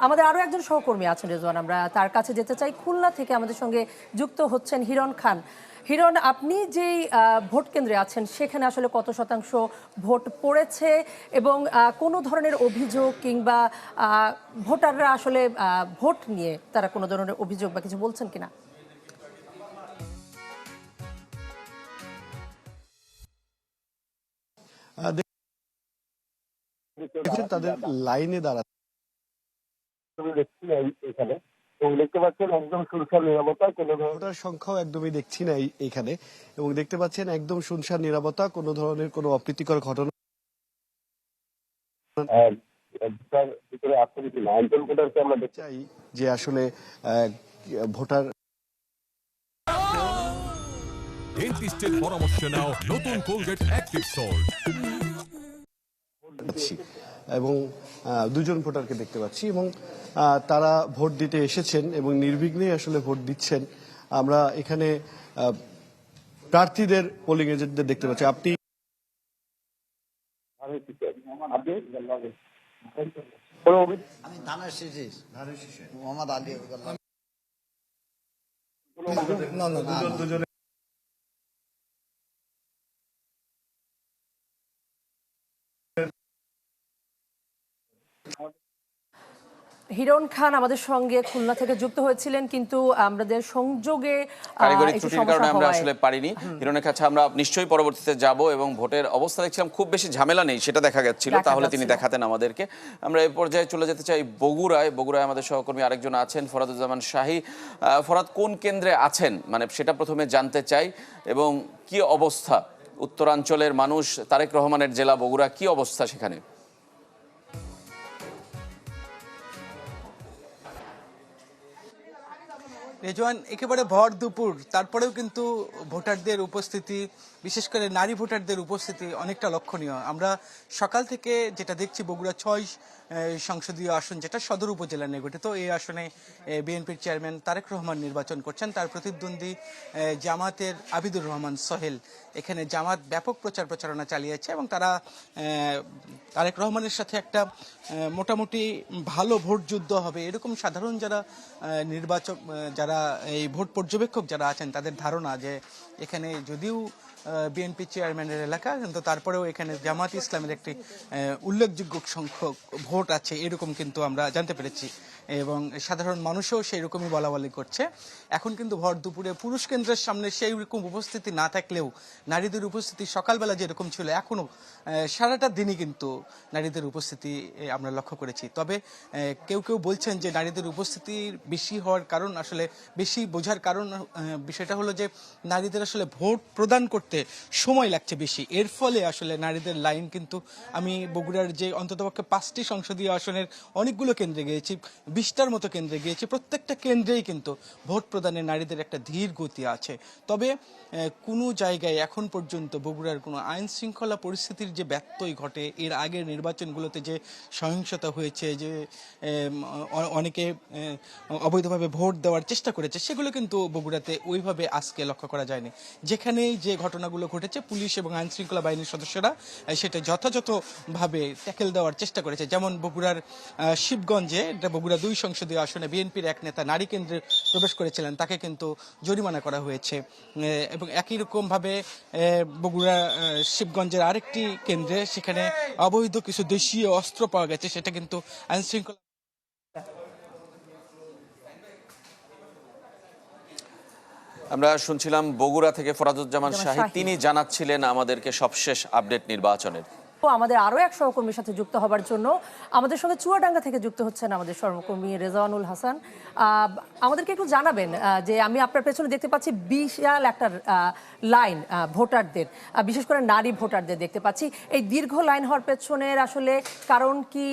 আমাদের আরো একজন সহকর্মী আছেন রেজওয়ান, আমরা তার কাছে যেতে চাই। খুলনা থেকে আমাদের সঙ্গে যুক্ত হচ্ছেন হিরণ খান। হিরণ, আপনি যেই ভোট কেন্দ্রে আছেন সেখানে আসলে কত শতাংশ ভোট পড়েছে এবং কোনো ধরনের অভিযোগ কিংবা ভোটাররা আসলে ভোট নিয়ে তারা কোনো ধরনের অভিযোগ বা কিছু বলছেন কিনা? দেখছেন তাদের লাইনে দাঁড়াচ্ছে এখানে এবং দেখতে পাচ্ছেন একদম সুরক্ষার নিরাপত্তা, কোনো ভোটার সংখ্যাও একদমই দেখছি না এখানে, এবং দেখতে পাচ্ছেন একদম শুনশান নিরাপত্তা, কোনো ধরনের কোনো অপ্রীতিকর ঘটনা ভিতরে আসতে না। একজন ভোটারকে আমরা দেখতে চাই যে আসলে ভোটার ডেন্টিস্টের পরামর্শ নাও, নতুন কোলগেট অ্যাক্টিভ সল্ট। এবং দুজন ভোটারকে দেখতে পাচ্ছি এবং তারা ভোট দিতে এসেছেন এবং নির্বিঘ্নে আসলে ভোট দিচ্ছেন। আমরা এখানে প্রার্থীদের পোলিং এজেন্টদের দেখতে পাচ্ছি। আপনি আমি ধানের শীষে মোহাম্মদ আলী দুজনে হিরণ খান আমাদের সঙ্গে খুলনা থেকে যুক্ত হয়েছিলেন, কিন্তু আমাদের সংযোগে কারিগরি একটু ত্রুটির কারণে আমরা সমস্যা আসলে পারিনি। হিরণের কাছে আমরা নিশ্চয়ই পরবর্তীতে যাব এবং ভোটের অবস্থা দেখছিলাম খুব বেশি ঝামেলা নেই সেটা দেখা যাচ্ছিল, তাহলে তিনি দেখাতেন আমাদেরকে। আমরা এই পর্যায়ে চলে যেতে চাই বগুড়ায়। বগুড়ায় আমাদের সহকর্মী আরেকজন আছেন, ফরাদুজ্জামান শাহী। ফরাদ, কোন কেন্দ্রে আছেন মানে সেটা প্রথমে জানতে চাই, এবং কি অবস্থা উত্তরাঞ্চলের মানুষ, তারেক রহমানের জেলা বগুড়া, কি অবস্থা সেখানে? রেজওয়ান, একেবারে ভর দুপুর, তারপরেও কিন্তু ভোটারদের উপস্থিতি, বিশেষ করে নারী ভোটারদের উপস্থিতি অনেকটা লক্ষণীয়। আমরা সকাল থেকে যেটা দেখছি, বগুড়া ৬ সংসদীয় আসন, যেটা সদর উপজেলা নিয়ে গঠিত, এই আসনে বিএনপির চেয়ারম্যান তারেক রহমান নির্বাচন করছেন। তার প্রতিদ্বন্দ্বী জামাতের আবিদুর রহমান সোহেল। এখানে জামাত ব্যাপক প্রচারণা চালিয়েছে এবং তারা তারেক রহমানের সাথে একটা মোটামুটি ভালো ভোট যুদ্ধ হবে এরকম সাধারণ যারা নির্বাচক, যারা এই ভোট পর্যবেক্ষক যারা আছেন, তাদের ধারণা যে এখানে যদিও বিএনপি চেয়ারম্যানের এলাকা, কিন্তু তারপরেও এখানে জামাত ইসলামের একটি উল্লেখযোগ্য সংখ্যক ভোট আছে এরকম কিন্তু আমরা জানতে পেরেছি, এবং সাধারণ মানুষও সেই রকমই বলাবলি করছে। এখন কিন্তু ভর দুপুরে পুরুষ কেন্দ্রের সামনে সেই রকম উপস্থিতি না থাকলেও নারীদের উপস্থিতি সকালবেলা যেরকম ছিল এখনো সারাটা দিনই কিন্তু নারীদের উপস্থিতি আমরা লক্ষ্য করেছি। তবে কেউ কেউ বলছেন যে নারীদের উপস্থিতি বেশি হওয়ার কারণ, আসলে বেশি বোঝার কারণ বিষয়টা হলো যে নারীদের আসলে ভোট প্রদান করতে সময় লাগছে বেশি, এর ফলে আসলে নারীদের লাইন কিন্তু, আমি বগুড়ার যে অন্ততপক্ষে 5টি সংসদীয় আসনের অনেকগুলো কেন্দ্রে গিয়েছি, 20টার মতো কেন্দ্রে গিয়েছি, প্রত্যেকটা কেন্দ্রেই কিন্তু ভোট প্রদানে নারীদের একটা ধীর গতি আছে। তবে কোনো জায়গায় এখন পর্যন্ত বগুড়ার কোনো আইন শৃঙ্খলা পরিস্থিতির যে ব্যত্যয় ঘটে, এর আগের নির্বাচনগুলোতে যে সহিংসতা হয়েছে, যে অনেকে অবৈধভাবে ভোট দেওয়ার চেষ্টা করেছে, সেগুলো কিন্তু বগুড়াতে ওইভাবে আজকে লক্ষ্য করা যায়নি। যেখানেই যে ঘটনাগুলো ঘটেছে, পুলিশ এবং আইন শৃঙ্খলা বাহিনীর সদস্যরা সেটা যথাযথভাবে ট্যাকেল দেওয়ার চেষ্টা করেছে। যেমন বগুড়ার শিবগঞ্জে, বগুড়া 2 সংসদীয় আসনে বিএনপির এক নেতা নারী কেন্দ্রে প্রবেশ করেছিলেন, তাকে কিন্তু জরিমানা করা হয়েছে। এবং একই রকম ভাবে বগুড়া শিবগঞ্জের আরেকটি কেন্দ্রে, সেখানে অবৈধ কিছু দেশীয় অস্ত্র পাওয়া গেছে, সেটা কিন্তু আইন শৃঙ্খলা। আমরা শুনছিলাম বগুড়া থেকে ফরাদুজ্জামান শাহী, তিনি জানাচ্ছিলেন আমাদেরকে সবশেষ আপডেট নির্বাচনের। আমাদের আরো এক সহকর্মীর সাথে যুক্ত হবার জন্য আমাদের সঙ্গে চুয়াডাঙ্গা থেকে যুক্ত হচ্ছেন আমাদের সহকর্মী রেজওয়ানুল হাসান। আমাদেরকে একটু জানাবেন যে আমি আপনার পেছনে দেখতে পাচ্ছি বিশাল একটা লাইন ভোটারদের, বিশেষ করে নারী ভোটারদের দেখতে পাচ্ছি। এই দীর্ঘ লাইন হওয়ার পেছনের আসলে কারণ কি?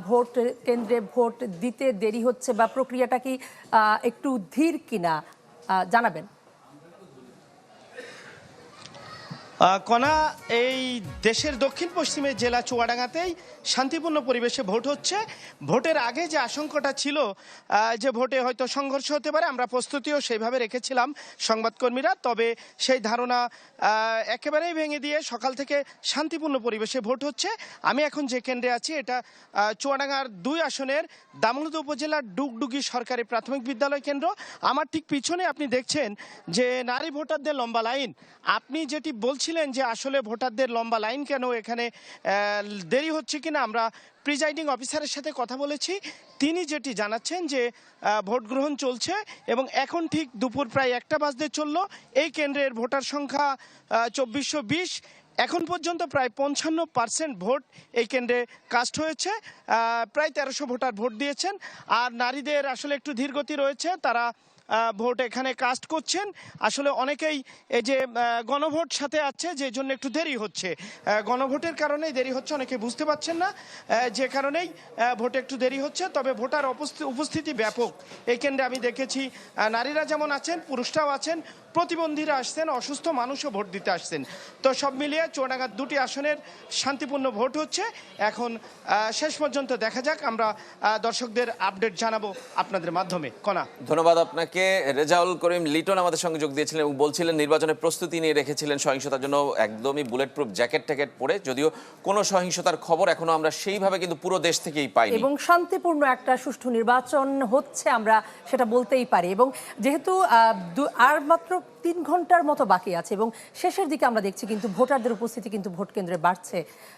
ভোট কেন্দ্রে ভোট দিতে দেরি হচ্ছে বা প্রক্রিয়াটা কি একটু ধীর কিনা জানাবেন। কণা, এই দেশের দক্ষিণ পশ্চিমের জেলা চুয়াডাঙ্গাতেই শান্তিপূর্ণ পরিবেশে ভোট হচ্ছে। ভোটের আগে যে আশঙ্কাটা ছিল যে ভোটে হয়তো সংঘর্ষ হতে পারে, আমরা প্রস্তুতিও সেইভাবে রেখেছিলাম সংবাদকর্মীরা, তবে সেই ধারণা একেবারেই ভেঙে দিয়ে সকাল থেকে শান্তিপূর্ণ পরিবেশে ভোট হচ্ছে। আমি এখন যে কেন্দ্রে আছি এটা চুয়াডাঙ্গার 2 আসনের দামোহর উপজেলার ডুগডুগি সরকারি প্রাথমিক বিদ্যালয় কেন্দ্র। আমার ঠিক পিছনে আপনি দেখছেন যে নারী ভোটারদের লম্বা লাইন। আপনি যেটি বলছিলেন যে আসলে ভোটারদের লম্বা লাইন কেন, এখানে দেরি হচ্ছে কিনা, আমরা প্রিজাইডিং অফিসারের সাথে কথা বলেছি। তিনি যেটি জানাচ্ছেন যে ভোট গ্রহণ চলছে এবং এখন ঠিক দুপুর প্রায় 1টা বাজতে চললো। এই কেন্দ্রের ভোটার সংখ্যা 2420। এখন পর্যন্ত প্রায় 55% ভোট এই কেন্দ্রে কাস্ট হয়েছে। প্রায় 1300 ভোটার ভোট দিয়েছেন। আর নারীদের আসলে একটু ধীরগতি রয়েছে, তারা ভোট এখানে কাস্ট করছেন। আসলে অনেকেই এই যে গণভোট সাথে আছে, যে জন্য একটু দেরি হচ্ছে, গণভোটের কারণেই দেরি হচ্ছে, অনেকে বুঝতে পারছেন না, যে কারণেই ভোটে একটু দেরি হচ্ছে। তবে ভোটার উপস্থিতি ব্যাপক এই কেন্দ্রে আমি দেখেছি। নারীরা যেমন আছেন, পুরুষরাও আছেন, প্রতিবন্ধীরা আসছেন, অসুস্থ মানুষও ভোট দিতে আসছেন। তো সব মিলিয়ে চুয়াডাঙ্গার 2টি আসনের শান্তিপূর্ণ ভোট হচ্ছে। এখন শেষ পর্যন্ত দেখা যাক, আমরা দর্শকদের আপডেট জানাবো আপনাদের মাধ্যমে। কণা, ধন্যবাদ আপনাকে। রেজাউল করিম লিটন আমাদের সঙ্গে যোগ দিয়েছিলেন এবং বলছিলেন নির্বাচনের প্রস্তুতি নিয়ে রেখেছিলেন সহিংসতার জন্য একদমই বুলেট প্রুফ জ্যাকেট ট্যাকেট পরে, যদিও কোনো সহিংসতার খবর এখনো আমরা সেইভাবে কিন্তু পুরো দেশ থেকেই পাইনি। এবং শান্তিপূর্ণ একটা সুষ্ঠু নির্বাচন হচ্ছে, আমরা সেটা বলতেই পারি। এবং যেহেতু আর মাত্র 3 ঘন্টার মতো বাকি আছে এবং শেষের দিকে আমরা দেখছি কিন্তু ভোটারদের উপস্থিতি কিন্তু ভোট কেন্দ্রে বাড়ছে।